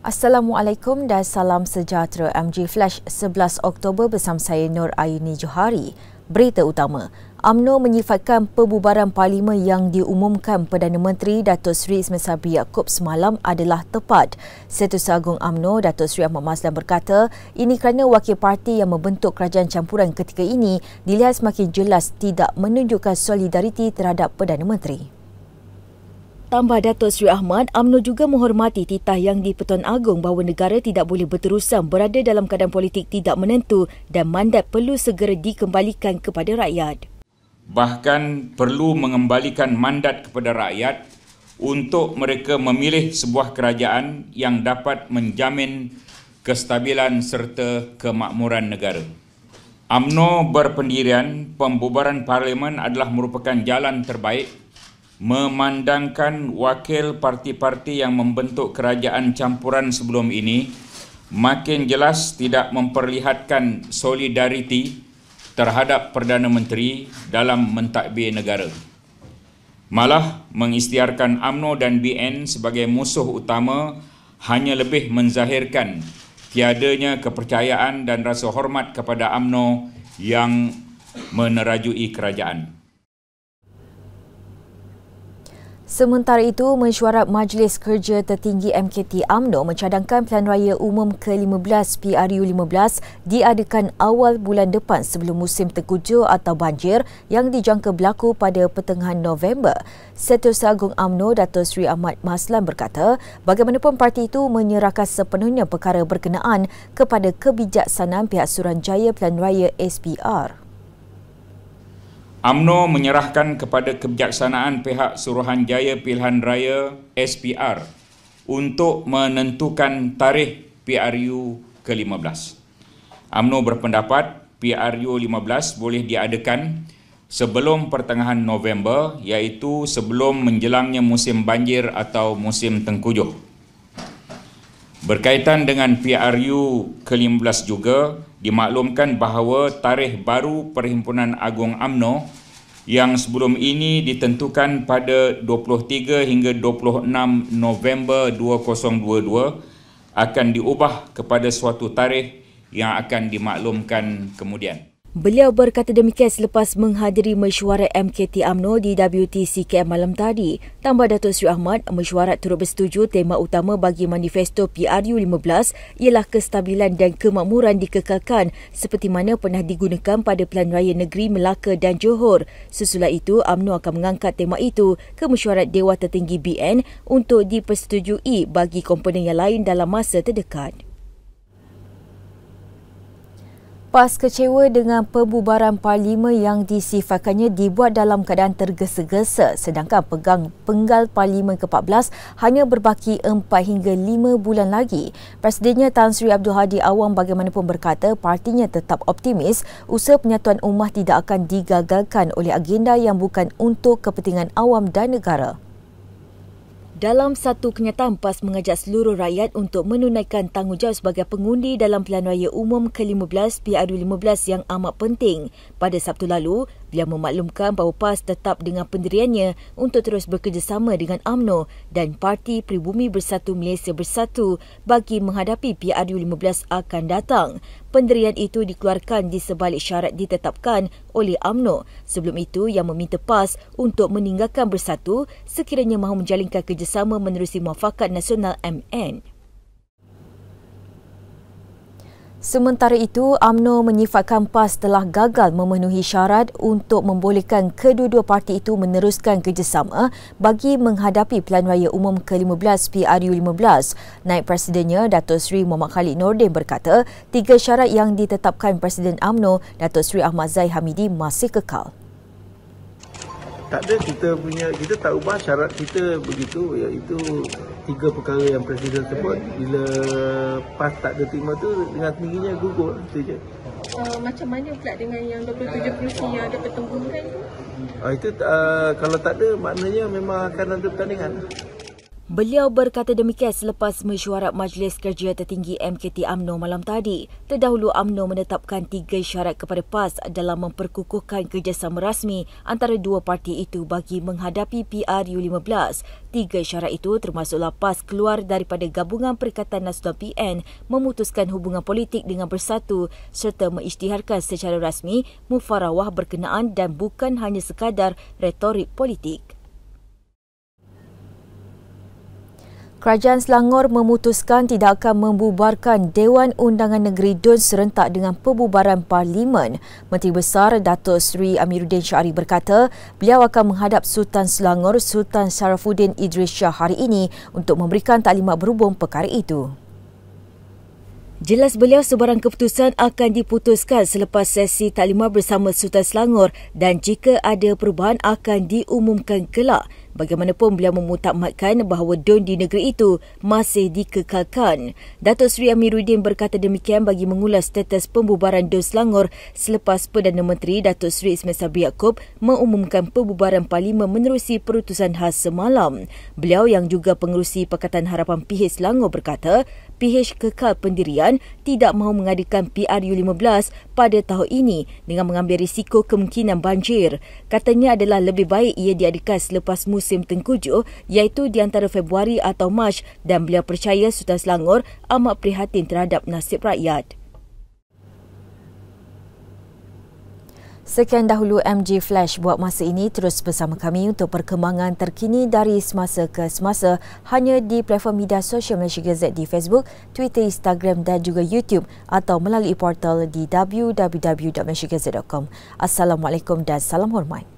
Assalamualaikum dan salam sejahtera. MG Flash 11 Oktober bersama saya Nur Aini Johari. Berita utama, UMNO menyifatkan pembubaran parlimen yang diumumkan Perdana Menteri Datuk Seri Ismail Sabri Yaakob semalam adalah tepat. Setiausaha Agung UMNO Datuk Seri Ahmad Mazlan berkata, ini kerana wakil parti yang membentuk kerajaan campuran ketika ini dilihat semakin jelas tidak menunjukkan solidariti terhadap Perdana Menteri. Tambah Datuk Seri Ahmad, UMNO juga menghormati titah yang di-Pertuan Agong bahawa negara tidak boleh berterusan berada dalam keadaan politik tidak menentu dan mandat perlu segera dikembalikan kepada rakyat. Bahkan perlu mengembalikan mandat kepada rakyat untuk mereka memilih sebuah kerajaan yang dapat menjamin kestabilan serta kemakmuran negara. UMNO berpendirian pembubaran parlimen adalah merupakan jalan terbaik memandangkan wakil parti-parti yang membentuk kerajaan campuran sebelum ini makin jelas tidak memperlihatkan solidariti terhadap Perdana Menteri dalam mentadbir negara. Malah mengisytiharkan UMNO dan BN sebagai musuh utama hanya lebih menzahirkan tiadanya kepercayaan dan rasa hormat kepada UMNO yang menerajui kerajaan. Sementara itu, mesyuarat Majlis Kerja Tertinggi MKT UMNO mencadangkan Pilihan Raya Umum ke-15 PRU15 diadakan awal bulan depan sebelum musim tengkujuh atau banjir yang dijangka berlaku pada pertengahan November. Setiausaha Agung UMNO Datuk Seri Ahmad Mazlan berkata, bagaimanapun parti itu menyerahkan sepenuhnya perkara berkenaan kepada kebijaksanaan pihak Suruhanjaya Pilihan Raya SPR. UMNO menyerahkan kepada kebijaksanaan pihak Suruhanjaya Pilihan Raya SPR untuk menentukan tarikh PRU ke-15. UMNO berpendapat PRU 15 boleh diadakan sebelum pertengahan November, iaitu sebelum menjelangnya musim banjir atau musim tengkujuh. Berkaitan dengan PRU ke-15 juga, dimaklumkan bahawa tarikh baru Perhimpunan Agung UMNO yang sebelum ini ditentukan pada 23 hingga 26 November 2022 akan diubah kepada suatu tarikh yang akan dimaklumkan kemudian. Beliau berkata demikian selepas menghadiri mesyuarat MKT UMNO di WTC KL malam tadi. Tambah Datuk Seri Ahmad, mesyuarat turut bersetuju tema utama bagi manifesto PRU15 ialah kestabilan dan kemakmuran dikekalkan seperti mana pernah digunakan pada Pilihan Raya Negeri Melaka dan Johor. Sesudah itu, UMNO akan mengangkat tema itu ke mesyuarat Dewan Tertinggi BN untuk dipersetujui bagi komponen yang lain dalam masa terdekat. PAS kecewa dengan pembubaran parlimen yang disifatkannya dibuat dalam keadaan tergesa-gesa sedangkan penggal parlimen ke-14 hanya berbaki 4 hingga 5 bulan lagi. Presidennya Tan Sri Abdul Hadi Awang bagaimanapun berkata partinya tetap optimis usaha penyatuan ummah tidak akan digagalkan oleh agenda yang bukan untuk kepentingan awam dan negara. Dalam satu kenyataan, PAS mengajak seluruh rakyat untuk menunaikan tanggungjawab sebagai pengundi dalam Pilihan Raya Umum ke-15 PRU15 yang amat penting. Pada Sabtu lalu, beliau memaklumkan bahawa PAS tetap dengan pendiriannya untuk terus bekerjasama dengan UMNO dan Parti Pribumi Bersatu Malaysia Bersatu bagi menghadapi PRU15 akan datang. Pendirian itu dikeluarkan di sebalik syarat ditetapkan oleh UMNO. Sebelum itu, yang meminta PAS untuk meninggalkan Bersatu sekiranya mahu menjalinkan kerjasama menerusi Muafakat Nasional MN. Sementara itu, UMNO menyifatkan PAS telah gagal memenuhi syarat untuk membolehkan kedua-dua parti itu meneruskan kerjasama bagi menghadapi Pilihan Raya Umum ke-15 PRU15. Naib Presidennya Datuk Seri Muhammad Khalid Nordin berkata, 3 syarat yang ditetapkan Presiden UMNO Datuk Seri Ahmad Zahid Hamidi masih kekal. Tak ada kita tak ubah syarat kita begitu, iaitu 3 perkara yang Presiden sebut. Bila PAS tak ada terima tu dengan sendirinya gugur, itu je. Macam mana pula dengan yang 27 kerusi yang ada pertembungan tu? Itu kalau tak ada maknanya memang akan ada pertandingan. Beliau berkata demikian selepas mesyuarat Majlis Kerja Tertinggi MKT UMNO malam tadi. Terdahulu UMNO menetapkan 3 syarat kepada PAS dalam memperkukuhkan kerjasama rasmi antara dua parti itu bagi menghadapi PRU15. 3 syarat itu termasuklah PAS keluar daripada Gabungan Perikatan Nasional PN, memutuskan hubungan politik dengan Bersatu serta mengisytiharkan secara rasmi mufarawah berkenaan dan bukan hanya sekadar retorik politik. Kerajaan Selangor memutuskan tidak akan membubarkan Dewan Undangan Negeri DUN serentak dengan pembubaran Parlimen. Menteri Besar Datuk Seri Amiruddin Syari berkata beliau akan menghadap Sultan Selangor Sultan Sharafuddin Idris Shah hari ini untuk memberikan taklimat berhubung perkara itu. Jelas beliau sebarang keputusan akan diputuskan selepas sesi taklimat bersama Sultan Selangor dan jika ada perubahan akan diumumkan kelak. Bagaimanapun beliau memutakmadkan bahawa DUN di negeri itu masih dikekalkan. Datuk Seri Amiruddin berkata demikian bagi mengulas status pembubaran DUN Selangor selepas Perdana Menteri Datuk Seri Ismail Sabri Yaakob mengumumkan pembubaran Parlimen menerusi perutusan khas semalam. Beliau yang juga pengerusi Pakatan Harapan PH Selangor berkata PH kekal pendirian tidak mahu mengadakan PRU15 pada tahun ini dengan mengambil risiko kemungkinan banjir. Katanya adalah lebih baik ia diadakan selepas musim tengkujuh iaitu di antara Februari atau Mac dan beliau percaya Sultan Selangor amat prihatin terhadap nasib rakyat. Sekian dahulu MG Flash buat masa ini. Terus bersama kami untuk perkembangan terkini dari semasa ke semasa hanya di platform media sosial Malaysia Gazette di Facebook, Twitter, Instagram dan juga YouTube atau melalui portal di www.malaysiagazette.com. Assalamualaikum dan salam hormat.